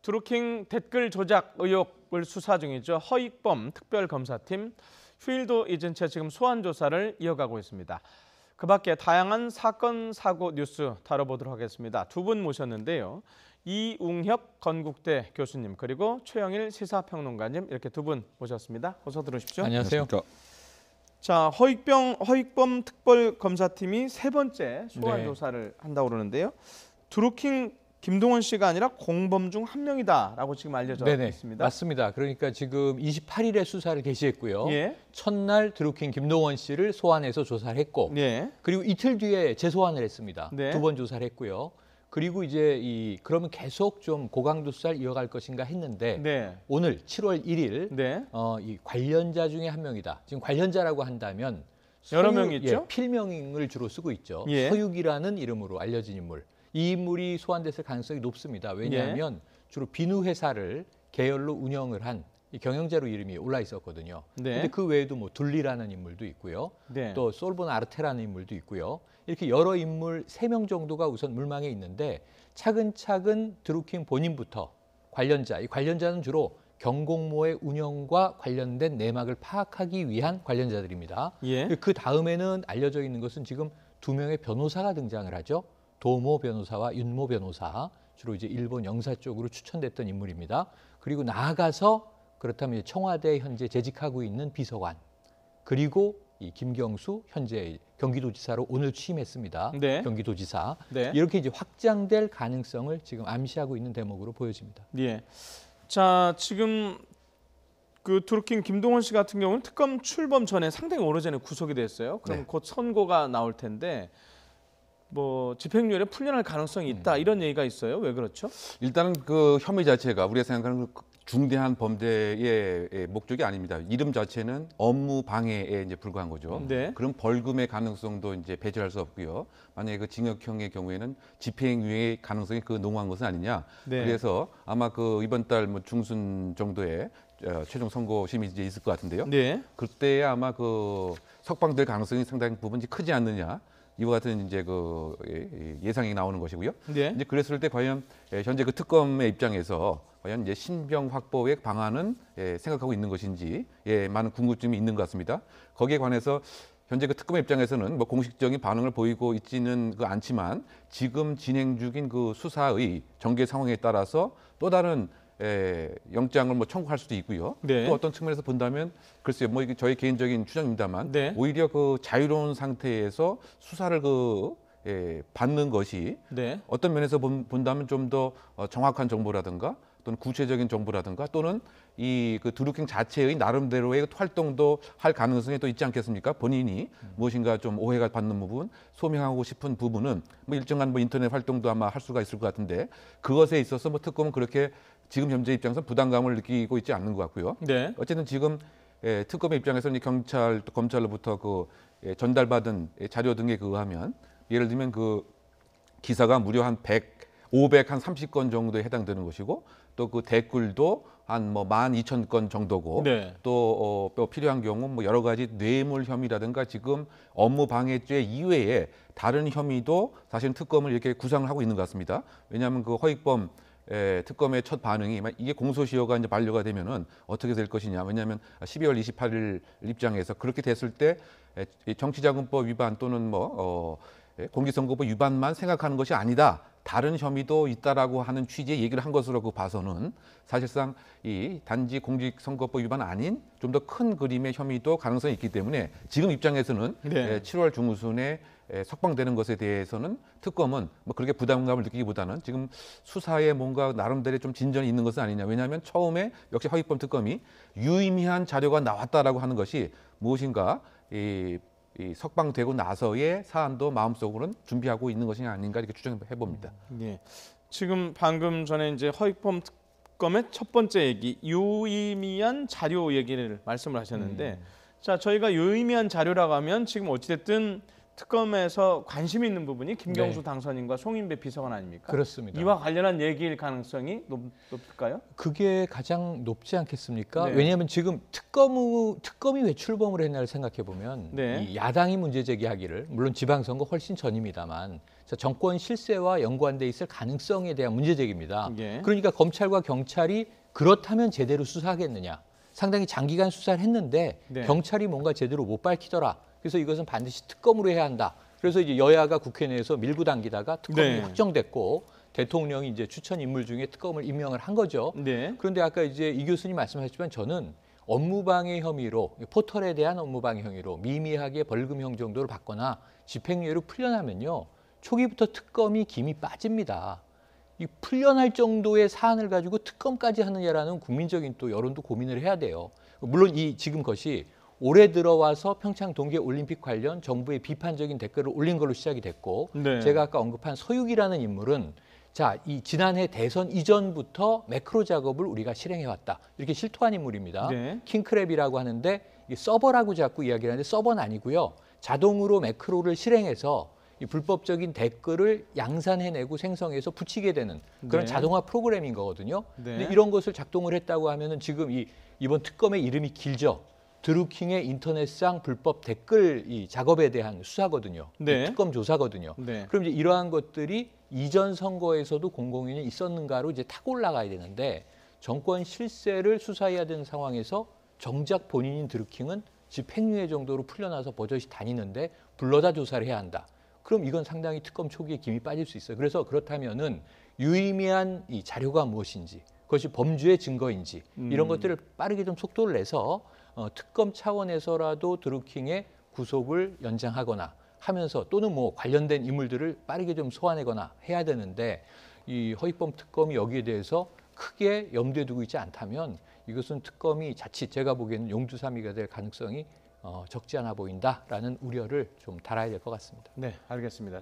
드루킹 댓글 조작 의혹을 수사 중이죠. 허익범 특별검사팀 휴일도 잊은 채 지금 소환 조사를 이어가고 있습니다. 그 밖에 다양한 사건, 사고 뉴스 다뤄보도록 하겠습니다. 두 분 모셨는데요. 이웅혁 건국대 교수님 그리고 최영일 시사평론가님 이렇게 두 분 모셨습니다. 어서 들어오십시오. 안녕하세요. 자, 허익범 특별검사팀이 세 번째 소환 조사를 한다고 그러는데요. 드루킹 김동원 씨가 아니라 공범 중 한 명이다라고 지금 알려져 있습니다. 맞습니다. 그러니까 지금 28일에 수사를 개시했고요. 예. 첫날 드루킹 김동원 씨를 소환해서 조사를 했고, 예. 그리고 이틀 뒤에 재소환을 했습니다. 네. 두 번 조사를 했고요. 그리고 이제 그러면 계속 좀 고강도 수사를 이어갈 것인가 했는데 네. 오늘 7월 1일 네. 이 관련자 중에 한 명이다. 지금 관련자라고 한다면 여러 명이 있죠? 예, 필명을 주로 쓰고 있죠. 예. 서육이라는 이름으로 알려진 인물. 이 인물이 소환됐을 가능성이 높습니다. 왜냐하면 주로 비누 회사를 계열로 운영을 한 이 경영자로 이름이 올라 있었거든요. 네. 근데 그 외에도 뭐 둘리라는 인물도 있고요. 네. 또 솔본 아르테라는 인물도 있고요. 이렇게 여러 인물 3명 정도가 우선 물망에 있는데 차근차근 드루킹 본인부터 관련자, 이 관련자는 주로 경공모의 운영과 관련된 내막을 파악하기 위한 관련자들입니다. 예. 그 다음에는 알려져 있는 것은 지금 2명의 변호사가 등장을 하죠. 도모 변호사와 윤모 변호사, 주로 이제 일본 영사 쪽으로 추천됐던 인물입니다. 그리고 나아가서 그렇다면 청와대에 현재 재직하고 있는 비서관, 그리고 이 김경수 현재 경기도지사로 오늘 취임했습니다. 네. 경기도지사. 네. 이렇게 이제 확장될 가능성을 지금 암시하고 있는 대목으로 보여집니다. 예. 자, 지금 그 드루킹 김동원 씨 같은 경우는 특검 출범 전에 상당히 오래전에 구속이 됐어요. 그럼 네. 곧 선고가 나올 텐데 뭐 집행유예를 풀려날 가능성이 있다 이런 얘기가 있어요. 왜 그렇죠? 일단은 그 혐의 자체가 우리가 생각하는 그 중대한 범죄의 목적이 아닙니다. 이름 자체는 업무 방해에 이제 불과한 거죠. 네. 그럼 벌금의 가능성도 이제 배제할 수 없고요. 만약에 그 징역형의 경우에는 집행유예 가능성이 그 농후한 것은 아니냐. 네. 그래서 아마 그 이번 달 뭐 중순 정도에 최종 선고심이 이제 있을 것 같은데요. 네. 그때 아마 그 석방될 가능성이 상당히 부분이 크지 않느냐. 이와 같은 이제 그 예상이 나오는 것이고요. 네. 이제 그랬을 때 과연 현재 그 특검의 입장에서 과연 이제 신병 확보의 방안은 생각하고 있는 것인지 많은 궁금증이 있는 것 같습니다. 거기에 관해서 현재 그 특검의 입장에서는 뭐 공식적인 반응을 보이고 있지는 않지만 지금 진행 중인 그 수사의 전개 상황에 따라서 또 다른 영장을 뭐 청구할 수도 있고요. 네. 또 어떤 측면에서 본다면 글쎄요, 뭐 이게 저희 개인적인 추정입니다만 네. 오히려 그 자유로운 상태에서 수사를 받는 것이 네. 어떤 면에서 본다면 좀 더 정확한 정보라든가 또는 구체적인 정보라든가 또는 이 그 드루킹 자체의 나름대로의 활동도 할 가능성이 또 있지 않겠습니까? 본인이 무엇인가 좀 오해가 받는 부분, 소명하고 싶은 부분은 뭐 일정한 뭐 인터넷 활동도 아마 할 수가 있을 것 같은데 그것에 있어서 뭐 특검은 그렇게 지금 현재 입장에서 부담감을 느끼고 있지 않는 것 같고요. 네. 어쨌든 지금 특검의 입장에서는 경찰, 또 검찰로부터 그 전달받은 자료 등에 의하면 예를 들면 그 기사가 무려 한 530건 정도에 해당되는 것이고 또 그 댓글도 한 뭐 12,000건 정도고 네. 또 필요한 경우 뭐 여러 가지 뇌물 혐의라든가 지금 업무 방해죄 이외에 다른 혐의도 사실은 특검을 이렇게 구상을 하고 있는 것 같습니다. 왜냐하면 그 허익범 특검의 첫 반응이 이게 공소시효가 이제 만료가 되면은 어떻게 될 것이냐. 왜냐하면 12월 28일 입장에서 그렇게 됐을 때 정치자금법 위반 또는 뭐 공직선거법 위반만 생각하는 것이 아니다. 다른 혐의도 있다라고 하는 취지의 얘기를 한 것으로 봐서는 사실상 이 단지 공직선거법 위반 아닌 좀 더 큰 그림의 혐의도 가능성이 있기 때문에 지금 입장에서는 네. 7월 중순에 석방되는 것에 대해서는 특검은 뭐 그렇게 부담감을 느끼기보다는 지금 수사에 뭔가 나름대로 좀 진전이 있는 것은 아니냐. 왜냐하면 처음에 역시 허익범 특검이 유의미한 자료가 나왔다라고 하는 것이 무엇인가 이 석방되고 나서의 사안도 마음속으로는 준비하고 있는 것이 아닌가 이렇게 추정해 봅니다. 예. 지금 방금 전에 이제 허익범 특검의 첫 번째 얘기 유의미한 자료 얘기를 말씀을 하셨는데 자, 저희가 유의미한 자료라고 하면 지금 어찌됐든 특검에서 관심 있는 부분이 김경수 네. 당선인과 송인배 비서관 아닙니까? 그렇습니다. 이와 관련한 얘기일 가능성이 높을까요? 그게 가장 높지 않겠습니까? 네. 왜냐하면 지금 특검이 왜 출범을 했나를 생각해 보면 네. 이 야당이 문제 제기하기를 물론 지방선거 훨씬 전입니다만 정권 실세와 연관돼 있을 가능성에 대한 문제 제기입니다. 예. 그러니까 검찰과 경찰이 그렇다면 제대로 수사하겠느냐? 상당히 장기간 수사를 했는데 네. 경찰이 뭔가 제대로 못 밝히더라. 그래서 이것은 반드시 특검으로 해야 한다. 그래서 이제 여야가 국회 내에서 밀고 당기다가 특검이 네. 확정됐고 대통령이 이제 추천 인물 중에 특검을 임명을 한 거죠. 네. 그런데 아까 이제 이 교수님 말씀하셨지만 저는 업무방해 혐의로 포털에 대한 업무방해 혐의로 미미하게 벌금형 정도를 받거나 집행유예로 풀려나면요. 초기부터 특검이 김이 빠집니다. 이 풀려날 정도의 사안을 가지고 특검까지 하느냐라는 국민적인 또 여론도 고민을 해야 돼요. 물론 이 지금 것이 올해 들어와서 평창 동계올림픽 관련 정부의 비판적인 댓글을 올린 걸로 시작이 됐고 네. 제가 아까 언급한 서육이라는 인물은 자, 이 지난해 대선 이전부터 매크로 작업을 우리가 실행해왔다. 이렇게 실토한 인물입니다. 네. 킹크랩이라고 하는데 이게 서버라고 자꾸 이야기를 하는데 서버는 아니고요. 자동으로 매크로를 실행해서 이 불법적인 댓글을 양산해내고 생성해서 붙이게 되는 그런 네. 자동화 프로그램인 거거든요. 네. 근데 이런 것을 작동을 했다고 하면은 지금 이번 특검의 이름이 길죠. 드루킹의 인터넷상 불법 댓글 이 작업에 대한 수사거든요. 네. 특검 조사거든요. 네. 그럼 이제 이러한 것들이 이전 선거에서도 공공연히 있었는가로 이제 타고 올라가야 되는데 정권 실세를 수사해야 되는 상황에서 정작 본인인 드루킹은 집행유예 정도로 풀려나서 버젓이 다니는데 불러다 조사를 해야 한다. 그럼 이건 상당히 특검 초기에 김이 빠질 수 있어요. 그래서 그렇다면은 유의미한 이 자료가 무엇인지, 그것이 범죄의 증거인지 이런 것들을 빠르게 좀 속도를 내서 특검 차원에서라도 드루킹의 구속을 연장하거나 하면서 또는 뭐 관련된 인물들을 빠르게 좀 소환하거나 해야 되는데 이 허익범 특검이 여기에 대해서 크게 염두에 두고 있지 않다면 이것은 특검이 자칫 제가 보기에는 용두사미가 될 가능성이 적지 않아 보인다라는 우려를 좀 달아야 될 것 같습니다. 네, 알겠습니다.